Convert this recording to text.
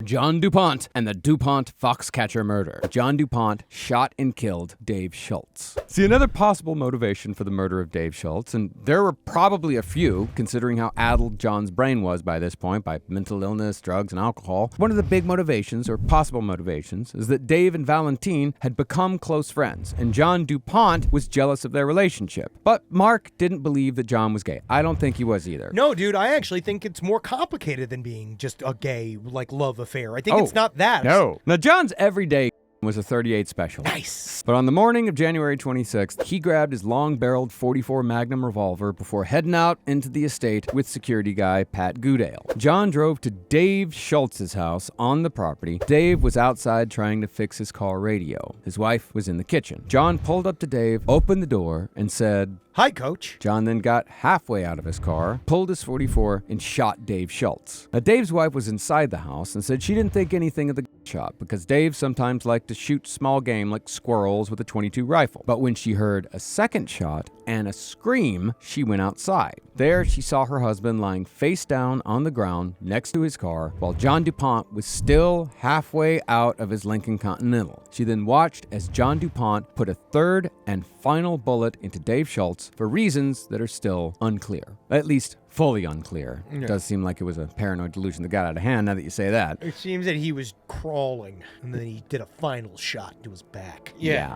John DuPont and the DuPont Foxcatcher murder. John DuPont shot and killed Dave Schultz. See, another possible motivation for the murder of Dave Schultz, and there were probably a few, considering how addled John's brain was by this point, by mental illness, drugs, and alcohol. One of the big motivations, or possible motivations, is that Dave and Valentine had become close friends, and John DuPont was jealous of their relationship. But Mark didn't believe that John was gay. I don't think he was either. No, dude, I actually think it's more complicated than being just a gay, love affair. I think it's not that. No. Now, John's everyday was a .38 special. Nice. But on the morning of January 26th, he grabbed his long-barreled .44 Magnum revolver before heading out into the estate with security guy Pat Goodale. John drove to Dave Schultz's house on the property. Dave was outside trying to fix his car radio. His wife was in the kitchen. John pulled up to Dave, opened the door, and said, "Hi, Coach." John then got halfway out of his car, pulled his .44, and shot Dave Schultz. Now, Dave's wife was inside the house and said she didn't think anything of the shot because Dave sometimes liked to shoot small game like squirrels with a .22 rifle. But when she heard a second shot and a scream, she went outside. There, she saw her husband lying face down on the ground next to his car while John DuPont was still halfway out of his Lincoln Continental. She then watched as John DuPont put a third and final bullet into Dave Schultz for reasons that are still unclear. At least fully unclear. Yeah. It does seem like it was a paranoid delusion that got out of hand now that you say that. It seems that he was crawling, and then he did a final shot to his back. Yeah.